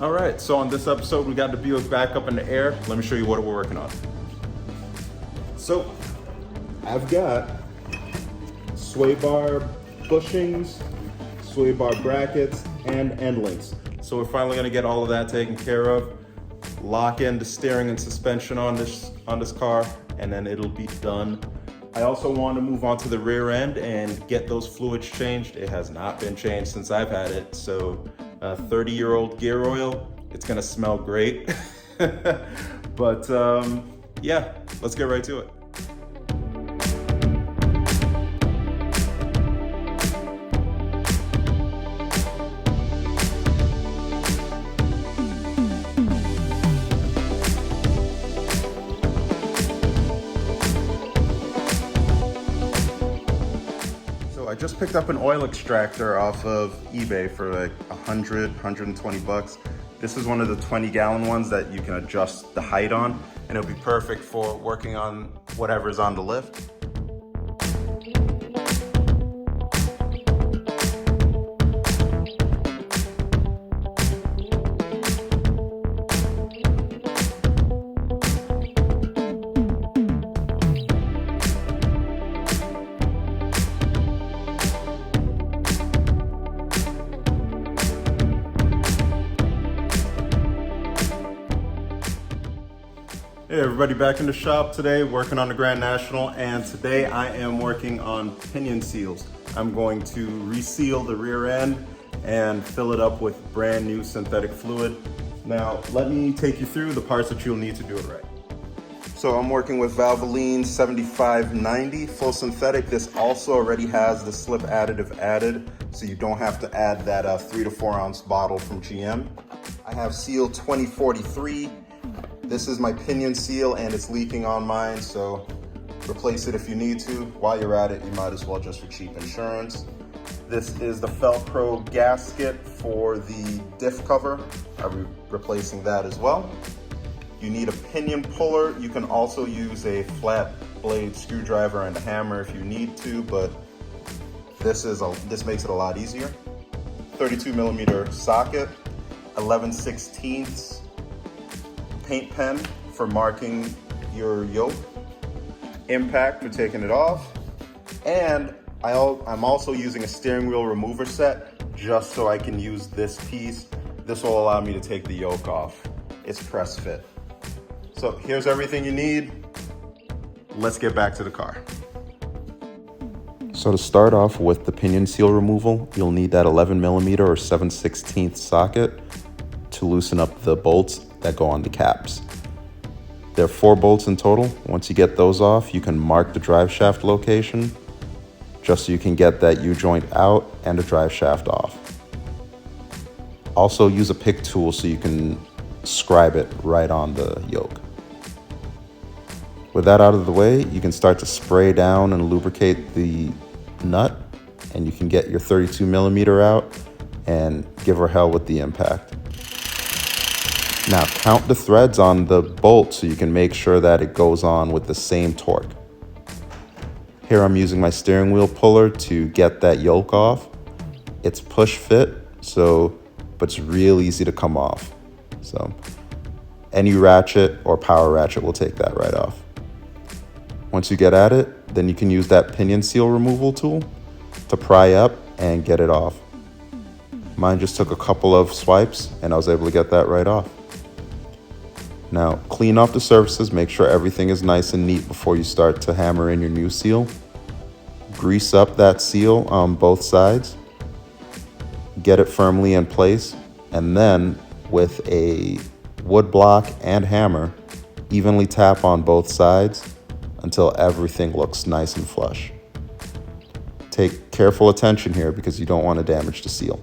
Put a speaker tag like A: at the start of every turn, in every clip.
A: All right, so on this episode, we got the Buick back up in the air. Let me show you what we're working on. So, I've got sway bar bushings, sway bar brackets, and end links. So we're finally gonna get all of that taken care of, lock in the steering and suspension on this car, and then it'll be done. I also want to move on to the rear end and get those fluids changed. It has not been changed since I've had it, so 30-year-old gear oil, it's gonna smell great. But yeah, let's get right to it. I just picked up an oil extractor off of eBay for like 120 bucks. This is one of the 20-gallon ones that you can adjust the height on, and it'll be perfect for working on whatever's on the lift. Hey everybody, back in the shop today, working on the Grand National, and today I am working on pinion seals. I'm going to reseal the rear end and fill it up with brand new synthetic fluid. Now, let me take you through the parts that you'll need to do it right. So I'm working with Valvoline 7590 full synthetic. This also already has the slip additive added, so you don't have to add that 3 to 4 ounce bottle from GM. I have Seal 2043. This is my pinion seal and it's leaking on mine, so replace it if you need to. While you're at it, you might as well just for cheap insurance. This is the Velcro gasket for the diff cover. I'll be replacing that as well. You need a pinion puller. You can also use a flat blade screwdriver and a hammer if you need to, but this makes it a lot easier. 32mm socket, 11/16 paint pen for marking your yoke, impact for taking it off, and I'm also using a steering wheel remover set just so I can use this piece. This will allow me to take the yoke off. It's press fit. So here's everything you need. Let's get back to the car. So to start off with the pinion seal removal, you'll need that 11mm or 7/16 socket to loosen up the bolts that go on the caps. There are 4 bolts in total. Once you get those off, you can mark the drive shaft location just so you can get that U-joint out and the drive shaft off. Also use a pick tool so you can scribe it right on the yoke. With that out of the way, you can start to spray down and lubricate the nut, and you can get your 32mm out and give her hell with the impact. Now count the threads on the bolt so you can make sure that it goes on with the same torque. Here I'm using my steering wheel puller to get that yoke off. It's push fit, but it's real easy to come off. So any ratchet or power ratchet will take that right off. Once you get at it, then you can use that pinion seal removal tool to pry up and get it off. Mine just took a couple of swipes and I was able to get that right off. Now, clean off the surfaces, make sure everything is nice and neat before you start to hammer in your new seal. Grease up that seal on both sides. Get it firmly in place, and then with a wood block and hammer, evenly tap on both sides until everything looks nice and flush. Take careful attention here because you don't want to damage the seal.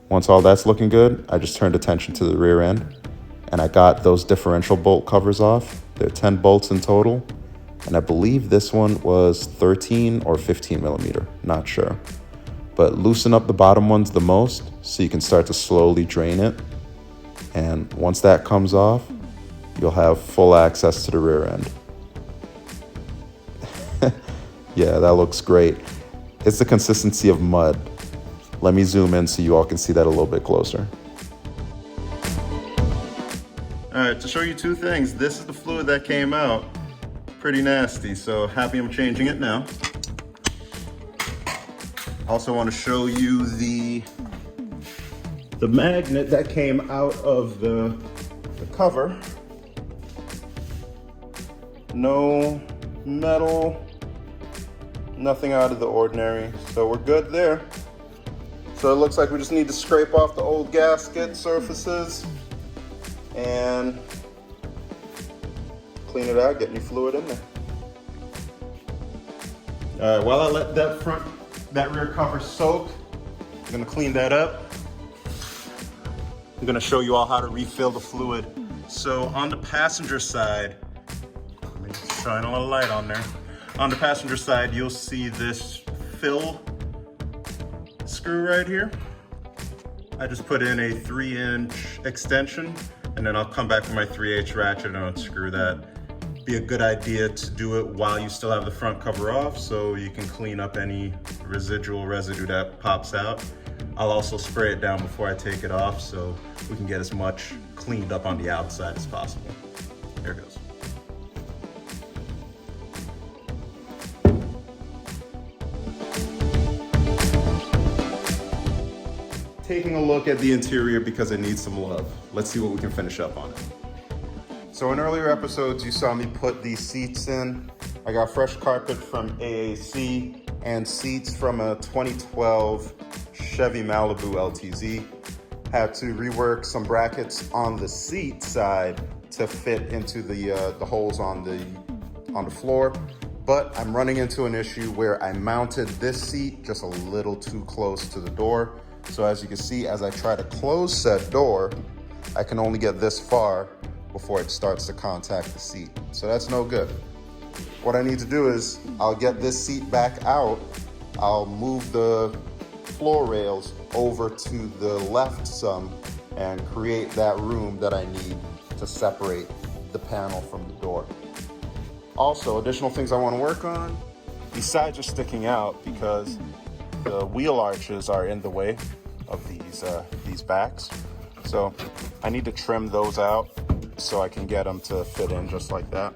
A: Once all that's looking good, I just turned attention to the rear end and I got those differential bolt covers off. There are 10 bolts in total, and I believe this one was 13 or 15mm, not sure. But loosen up the bottom ones the most so you can start to slowly drain it. And once that comes off, you'll have full access to the rear end. Yeah, that looks great. It's the consistency of mud. Let me zoom in so you all can see that a little bit closer. All right, to show you two things, this is the fluid that came out. Pretty nasty, so happy I'm changing it now. Also want to show you the magnet that came out of the cover. No metal, nothing out of the ordinary, so we're good there. So it looks like we just need to scrape off the old gasket surfaces and clean it out, get new fluid in there. All right, while I let that rear cover soak, I'm gonna clean that up. I'm gonna show you all how to refill the fluid. So on the passenger side, let me shine a little light on there. On the passenger side, you'll see this fill screw right here. I just put in a 3-inch extension, and then I'll come back with my 3/8 ratchet and unscrew that. Be a good idea to do it while you still have the front cover off so you can clean up any residual residue that pops out. I'll also spray it down before I take it off so we can get as much cleaned up on the outside as possible. There it goes. Taking a look at the interior because it needs some love. Let's see what we can finish up on it. So in earlier episodes, you saw me put these seats in. I got fresh carpet from AAC and seats from a 2012 Chevy Malibu LTZ. Had to rework some brackets on the seat side to fit into the holes on the floor. But I'm running into an issue where I mounted this seat just a little too close to the door. So as you can see, as I try to close said door, I can only get this far before it starts to contact the seat. So that's no good. What I need to do is I'll get this seat back out. I'll move the floor rails over to the left some and create that room that I need to separate the panel from the door. Also, additional things I want to work on. These sides are sticking out because the wheel arches are in the way of these backs. So I need to trim those out so I can get them to fit in just like that.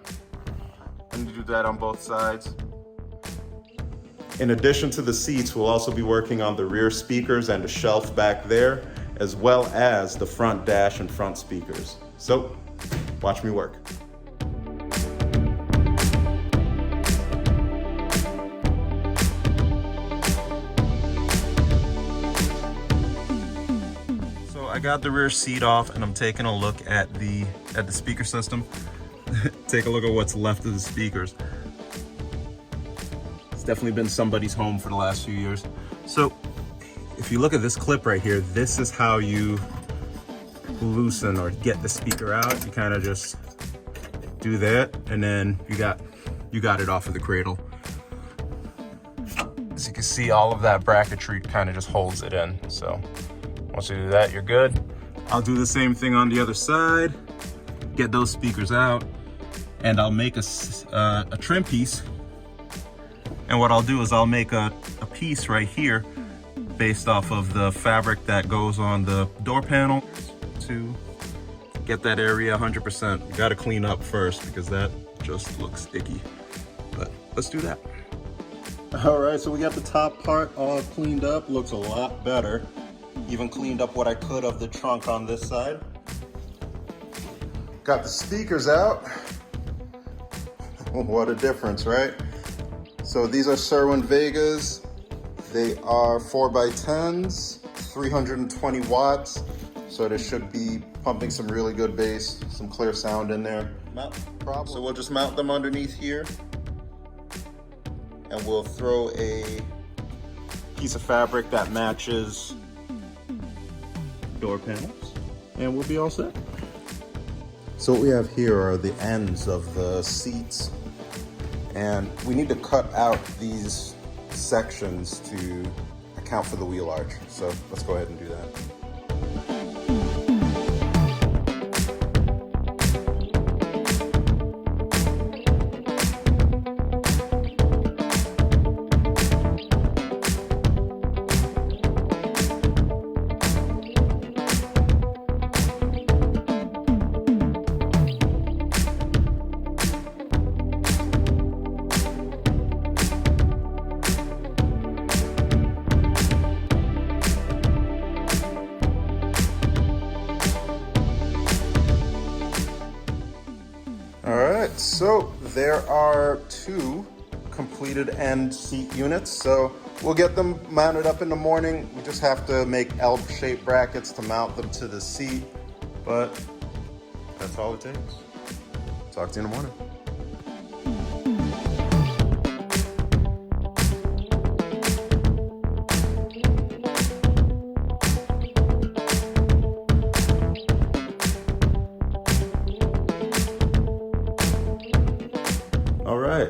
A: I need to do that on both sides. In addition to the seats, we'll also be working on the rear speakers and the shelf back there, as well as the front dash and front speakers. So watch me work. I got the rear seat off and I'm taking a look at the speaker system. Take a look at what's left of the speakers. It's definitely been somebody's home for the last few years. So if you look at this clip right here, this is how you loosen or get the speaker out. You kind of just do that and then you got it off of the cradle. As you can see, all of that bracketry kind of just holds it in. So once you do that, you're good. I'll do the same thing on the other side, get those speakers out, and I'll make a trim piece. And what I'll do is I'll make a piece right here based off of the fabric that goes on the door panel to get that area 100%. You gotta clean up first because that just looks icky. But let's do that. All right, so we got the top part all cleaned up, looks a lot better. Even cleaned up what I could of the trunk on this side. Got the speakers out. What a difference, right? So these are Sherwin Vegas. They are 4x10s, 320 watts. So they should be pumping some really good bass, some clear sound in there. Not a problem. So we'll just mount them underneath here. And we'll throw a piece of fabric that matches door panels, and we'll be all set. So what we have here are the ends of the seats, and we need to cut out these sections to account for the wheel arch. So let's go ahead and do that. there are 2 completed end seat units, so we'll get them mounted up in the morning. We just have to make L-shaped brackets to mount them to the seat, but that's all it takes. Talk to you in the morning.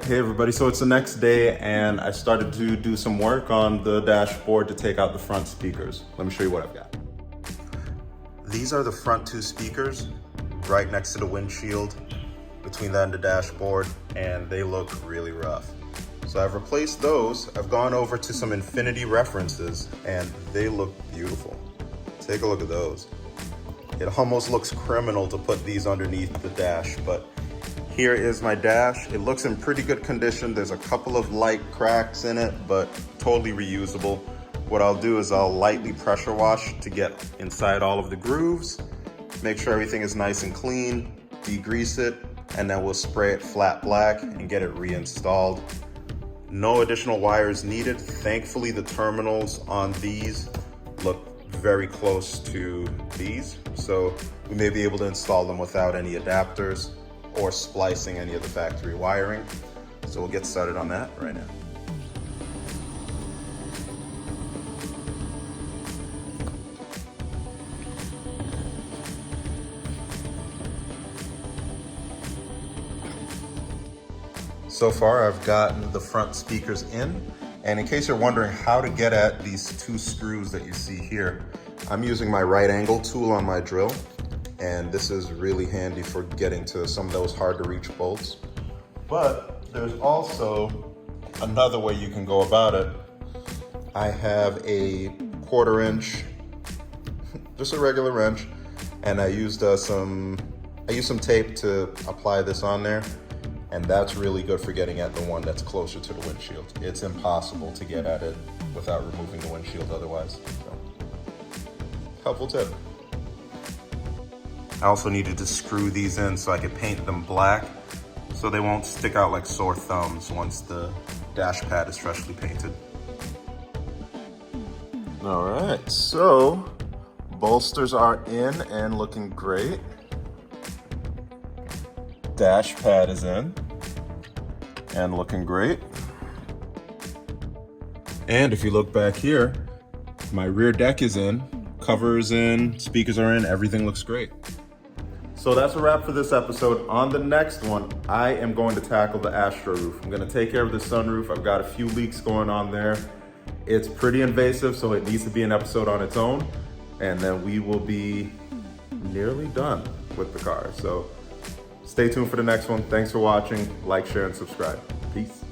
A: Hey everybody, so it's the next day and I started to do some work on the dashboard to take out the front speakers. Let me show you what I've got. These are the front 2 speakers right next to the windshield between that and the dashboard, and they look really rough. So I've replaced those. I've gone over to some Infinity references and they look beautiful. Take a look at those. It almost looks criminal to put these underneath the dash, but here is my dash. It looks in pretty good condition. There's a couple of light cracks in it, but totally reusable. What I'll do is I'll lightly pressure wash to get inside all of the grooves, make sure everything is nice and clean, degrease it, and then we'll spray it flat black and get it reinstalled. No additional wires needed. Thankfully, the terminals on these look very close to these, so we may be able to install them without any adapters or splicing any of the factory wiring. So we'll get started on that right now. So far I've gotten the front speakers in, and in case you're wondering how to get at these 2 screws that you see here, I'm using my right angle tool on my drill. And this is really handy for getting to some of those hard to reach bolts. But there's also another way you can go about it. I have a 1/4 inch, just a regular wrench, and I used some tape to apply this on there. And that's really good for getting at the one that's closer to the windshield. It's impossible to get at it without removing the windshield otherwise. So, helpful tip. I also needed to screw these in so I could paint them black so they won't stick out like sore thumbs once the dash pad is freshly painted. All right, so bolsters are in and looking great. Dash pad is in and looking great. And if you look back here, my rear deck is in, cover is in, speakers are in, everything looks great. So that's a wrap for this episode. On the next one, I am going to tackle the Astro roof. I'm gonna take care of the sunroof. I've got a few leaks going on there. It's pretty invasive, so it needs to be an episode on its own. And then we will be nearly done with the car. So stay tuned for the next one. Thanks for watching. Like, share, and subscribe. Peace.